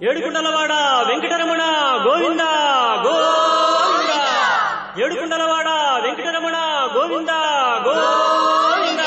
ఏడుకుండలవాడ వెంకటరమణ గోవింద గోవింద. ఏడుకుండలవాడ వెంకటరమణ గోవింద గోవింద.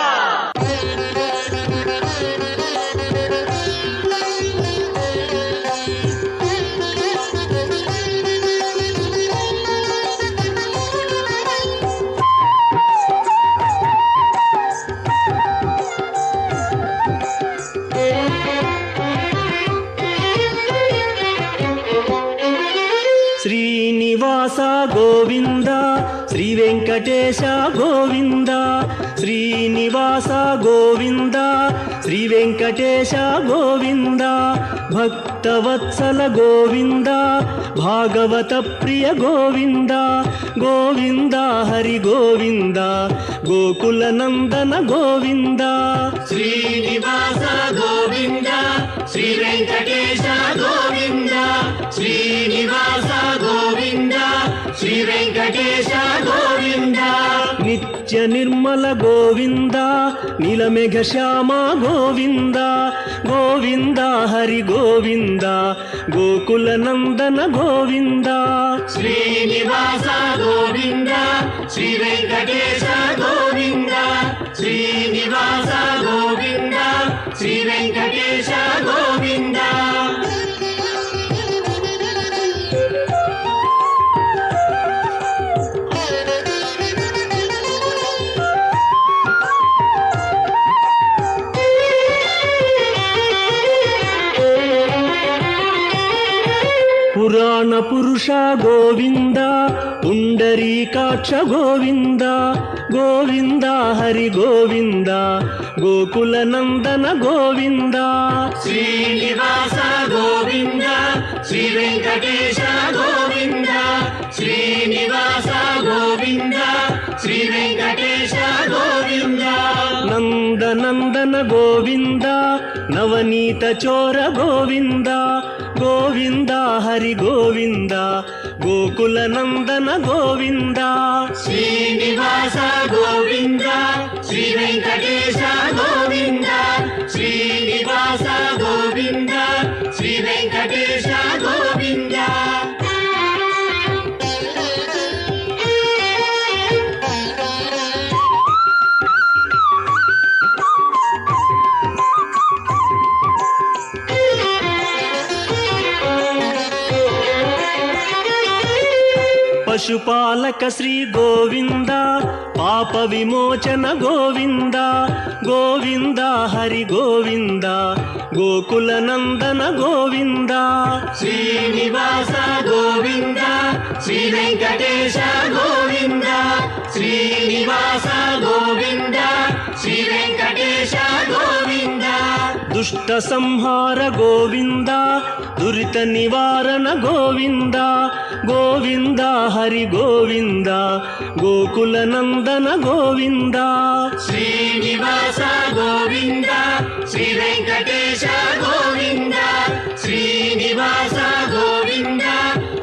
శ్రీనివాస గోవింద శ్రీ వెంకటేశ గోవింద. శ్రీనివాస గోవింద శ్రీ వెంకటేశ గోవింద. భక్తవత్సల గోవింద భాగవత ప్రియ గోవింద. గోవింద హరి గోవింద గోకుల నందన గోవింద. శ్రీనివాస గోవింద శ్రీ వెంకటేశ గోవింద. శ్రీనివాస గోవింద శ్రీ వెంకటేశ గోవింద. నిత్య నిర్మల గోవింద నీలమేఘ శ్యామ గోవింద. గోవింద హరి గోవింద గోకుల నందన గోవింద. శ్రీనివాస గోవింద శ్రీ వెంకటేశ గోవింద. శ్రీనివాస గోవింద శ్రీ వెంకటేశ గోవింద. పురాణ పురుష గోవింద పుండరీకాక్ష గోవింద. గోవింద హరి గోవింద గోకుల నందన గోవింద. శ్రీనివాస గోవింద శ్రీ వెంకటేశ గోవింద. శ్రీనివాస గోవింద శ్రీ వెంకటేశ గోవింద. నందనందన గోవింద నవనీత చోర గోవింద. గోవింద హరి గోవింద గోకుల నందన గోవింద. శ్రీనివాస గోవింద శ్రీ వెంకటేశ గోవింద. శ్రీనివాస గోవింద శ్రీ వెంకటేశ గోవింద. పశుపాలక శ్రీ గోవింద పాప విమోచన గోవింద. గోవింద హరి గోవింద గోకుల నందన గోవింద. శ్రీనివాస గోవింద శ్రీ వెంకటేశ గోవింద. శ్రీనివాస గోవింద శ్రీ వెంకటేశ గోవింద. దుష్ట సంహార గోవింద దురిత నివారణ గోవింద. గోవింద హరి గోవింద గోకుల నందన గోవింద. శ్రీనివాస గోవింద శ్రీ వెంకటేశ గోవింద. శ్రీనివాస గోవింద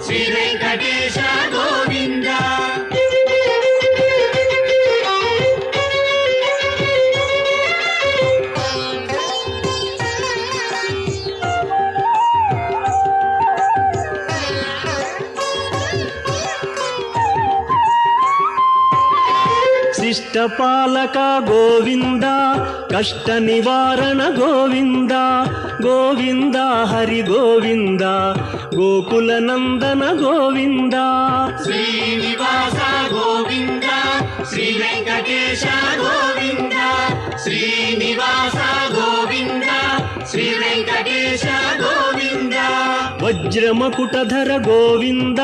శ్రీ వెంకటేశ గోవింద. శిష్టపాలక గోవింద కష్ట నివారణ గోవింద. గోవింద హరి గోవింద గోకుల నందన గోవింద. శ్రీనివాస గోవింద శ్రీ వెంకటేశ గోవింద. శ్రీనివాస గోవింద శ్రీ వెంకటేశ గోవింద. వజ్రమకుటధర గోవింద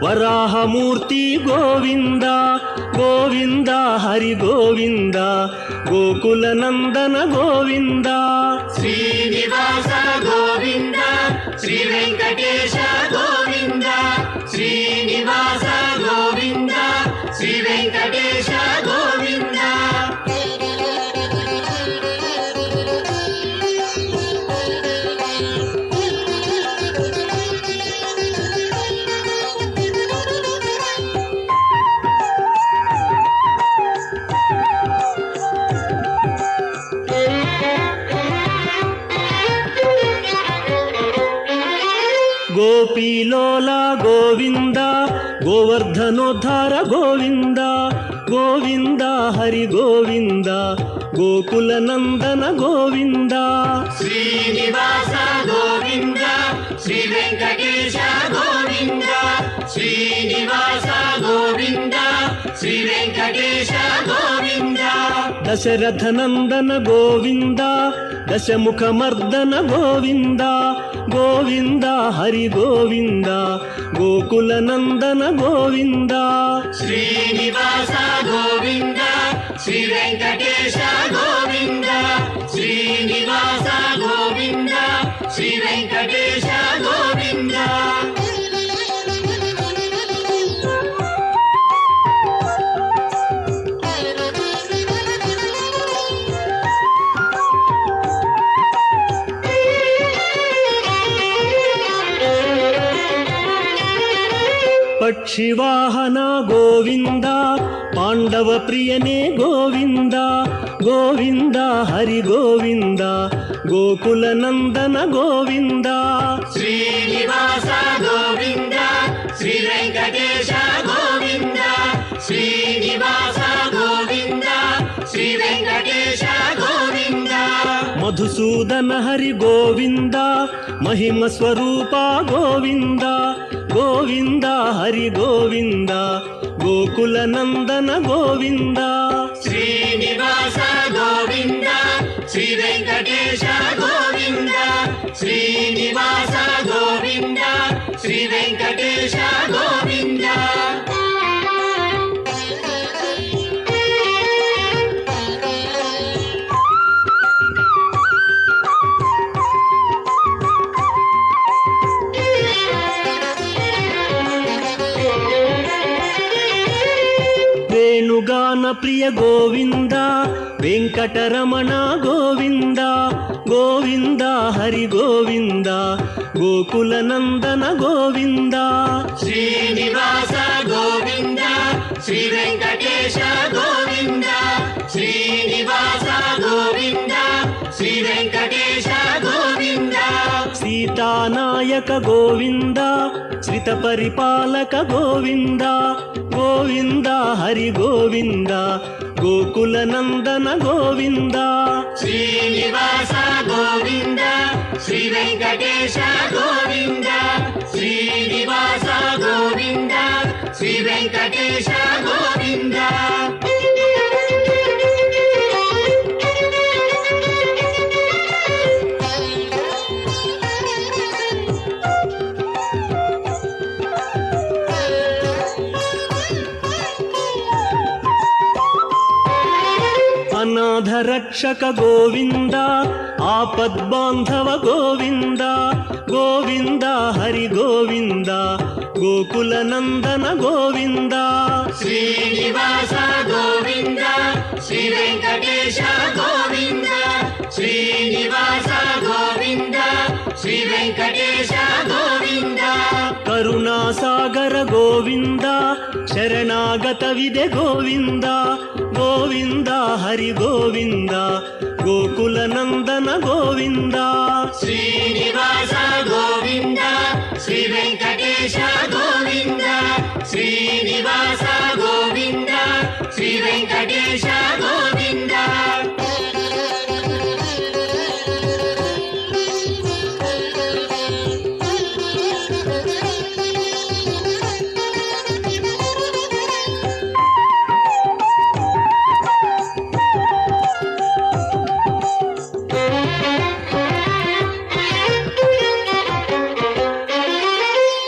వరాహమూర్తి గోవింద. గోవింద హరి గోవింద గోకుల నందన గోవింద. శ్రీనివాస గోవింద శ్రీ వెంకటేశ గోవింద. శ్రీనివాస గోవింద శ్రీ వెంకటేశ గోవింద. ಗೋಪೀಲೋಲ ಗೋವಿಂದ ಗೋವರ್ಧನೋದ್ಧಾರ ಗೋವಿಂದ ಗೋವಿಂದ ಹರಿ ಗೋವಿಂದ ಗೋಕುಲ ನಂದನ ಗೋವಿಂದ ಶ್ರೀನಿವಾಸ ಗೋವಿಂದ ಶ್ರೀ ವೆಂಕಟೇಶ ಗೋವಿಂದ ಶ್ರೀನಿವಾಸ ಗೋವಿಂದ ಶ್ರೀ ವೆಂಕಟೇಶ ಗೋವಿಂದ ದಶರಥ ನಂದನ ಗೋವಿಂದ ದಶಮುಖ ಮರ್ದನ ಗೋವಿಂದ ಗೋವಿಂದ ಹರಿ ಗೋವಿಂದ ಗೋಕುಲ ನಂದನ ಗೋವಿಂದ ಶ್ರೀನಿವಾಸ ಗೋವಿಂದ ಶ್ರೀ ವೆಂಕಟೇಶ ಗೋವಿಂದ ಶ್ರೀನಿವಾಸ ಗೋವಿಂದ ಶ್ರೀ ವೆಂಕಟೇಶ ಗೋವಿಂದ ಪಕ್ಷಿವಾಹನ ಗೋವಿಂದ ಪಾಂಡವ ಪ್ರಿಯನೇ ಗೋವಿಂದ ಗೋವಿಂದ ಹರಿ ಗೋವಿಂದ ಗೋಕುಲ ನಂದನ ಗೋವಿಂದ ಶ್ರೀನಿವಾಸ ಗೋವಿಂದ ಶ್ರೀ ವೆಂಕಟೇಶ ಗೋವಿಂದ ಶ್ರೀನಿವಾಸ ಗೋವಿಂದ ಶ್ರೀ ವೆಂಕಟೇಶ ಗೋವಿಂದ ಮಧುಸೂದನ ಹರಿ ಗೋವಿಂದ ಮಹಿಮ ಸ್ವರೂಪ ಗೋವಿಂದ ಗೋವಿಂದ ಹರಿ ಗೋವಿಂದ ಗೋಕುಲ ನಂದನ ಗೋವಿಂದ ಶ್ರೀನಿವಾಸ ಗೋವಿಂದ ಶ್ರೀ ವೆಂಕಟೇಶ ಗೋವಿಂದ ಶ್ರೀನಿವಾಸ ಗೋವಿಂದ ಶ್ರೀ ವೆಂಕಟೇಶ ಗೋವಿಂದ ವೇಣುಗಾನ ಪ್ರಿಯ ಗೋವಿಂದ ವೆಂಕಟರಮಣ ಗೋವಿಂದ ಗೋವಿಂದ ಹರಿ ಗೋವಿಂದ ಗೋಕುಲ ನಂದನ ಗೋವಿಂದ ಶ್ರೀನಿವಾಸ ಗೋವಿಂದ ಶ್ರೀ ವೆಂಕಟೇಶ ಗೋವಿಂದ ಶ್ರೀನಿವಾಸ ಗೋವಿಂದ ಶ್ರೀ ವೆಂಕಟೇಶ ಗೋವಿಂದ ಸೀತಾನಾಯಕ ಗೋವಿಂದ ಶ್ರಿತ ಪರಿಪಾಲಕ ಗೋವಿಂದ ಗೋವಿಂದ ಹರಿ ಗೋವಿಂದ ಗೋಕುಲ ನಂದನ ಗೋವಿಂದ ಶ್ರೀನಿವಾಸ ಗೋವಿಂದ ಶ್ರೀ ವೆಂಕಟೇಶ ಗೋವಿಂದ ಶ್ರೀನಿವಾಸ ಗೋವಿಂದ ಶ್ರೀ ವೆಂಕಟೇಶ ಗೋವಿಂದ ಅನಾಥ ರಕ್ಷಕ ಗೋವಿಂದ ಆಪದ್ಬಾಂಧವ ಗೋವಿಂದ ಗೋವಿಂದ ಹರಿ ಗೋವಿಂದ ಗೋಕುಲ ನಂದನ ಗೋವಿಂದ ಶ್ರೀನಿವಾಸ ಗೋವಿಂದ ಶ್ರೀ ವೆಂಕಟೇಶ ಗೋವಿಂದ ಶ್ರೀನಿವಾಸ ಗೋವಿಂದ ಶ್ರೀ ವೆಂಕಟೇಶ ಗೋವಿಂದ ಕರುಣಾಸಾಗರ ಗೋವಿಂದ ಶರಣಾಗತವಿದೆ ಗೋವಿಂದ ಗೋವಿಂದ ಹರಿ ಗೋವಿಂದ ಗೋಕುಲ ನಂದನ ಗೋವಿಂದ ಶ್ರೀನಿವಾಸ ಗೋವಿಂದ ಶ್ರೀ ವೆಂಕಟೇಶ ಗೋವಿಂದ ಶ್ರೀನಿವಾಸ ಗೋವಿಂದ ಶ್ರೀ ವೆಂಕಟೇಶ ಗೋವಿಂದ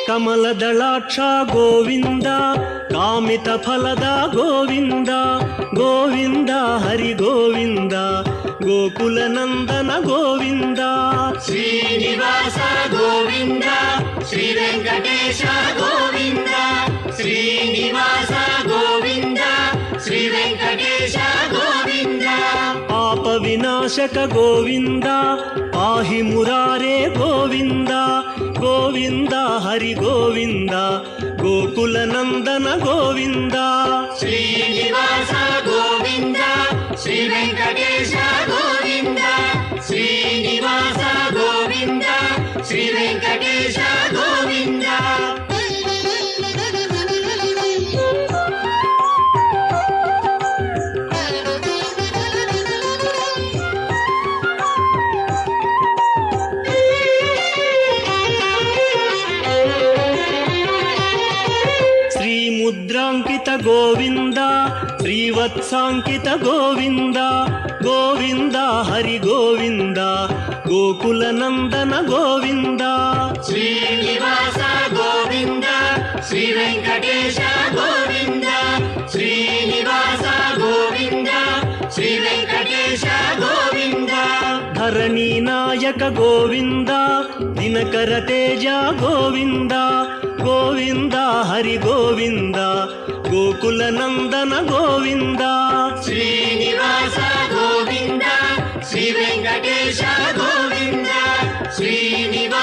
ಕಮಲದಳಾಕ್ಷ ಗೋವಿಂದ ಕಾಮಿತ ಫಲದ ಗೋವಿಂದ ಗೋವಿಂದ ಹರಿ ಗೋವಿಂದ ಗೋಕುಲ ನಂದನ ಗೋವಿಂದ ಶ್ರೀನಿವಾಸ ಗೋವಿಂದ ಶ್ರೀ ವೆಂಕಟೇಶ ಗೋವಿಂದ ಶ್ರೀನಿವಾಸ ಗೋವಿಂದ ಶ್ರೀ ವೆಂಕಟೇಶ ಗೋವಿಂದ ಪಾಪ ವಿನಾಶಕ ಗೋವಿಂದ ಪಾಹಿ ಮುರಾರೇ ಗೋವಿಂದ ಗೋವಿಂದ ಹರಿ ಗೋವಿಂದ ಗೋಕುಲ ನಂದನ ಗೋವಿಂದ ಶ್ರೀನಿವಾಸ ಗೋವಿಂದ ಶ್ರೀ ವೆಂಕಟೇಶ ಗೋವಿಂದ ಶ್ರೀನಿವಾಸ ಗೋವಿಂದ ಶ್ರೀ ವೆಂಕಟೇಶ ಗೋವಿಂದ ಗೋವಿಂದ ಶ್ರೀವತ್ಸಾಂಕಿತ ಗೋವಿಂದ ಗೋವಿಂದ ಹರಿ ಗೋವಿಂದ ಗೋಕುಲ ನಂದನ ಗೋವಿಂದ ಶ್ರೀನಿವಾಸ ಗೋವಿಂದ ಶ್ರೀ ವೆಂಕಟೇಶ ಗೋವಿಂದ ಶ್ರೀನಿವಾಸ ಗೋವಿಂದ ಶ್ರೀ ವೆಂಕಟೇಶ ಗೋವಿಂದ ಧರಣಿ ನಾಯಕ ಗೋವಿಂದ ದಿನಕರ ತೇಜ ಗೋವಿಂದ ಗೋವಿಂದ ಹರಿ ಗೋವಿಂದ ಗೋಕುಲ ನಂದನ ಗೋವಿಂದ ಶ್ರೀನಿವಾಸ ಗೋವಿಂದ ಶ್ರೀ ವೆಂಕಟೇಶ ಗೋವಿಂದ ಶ್ರೀನಿವಾಸ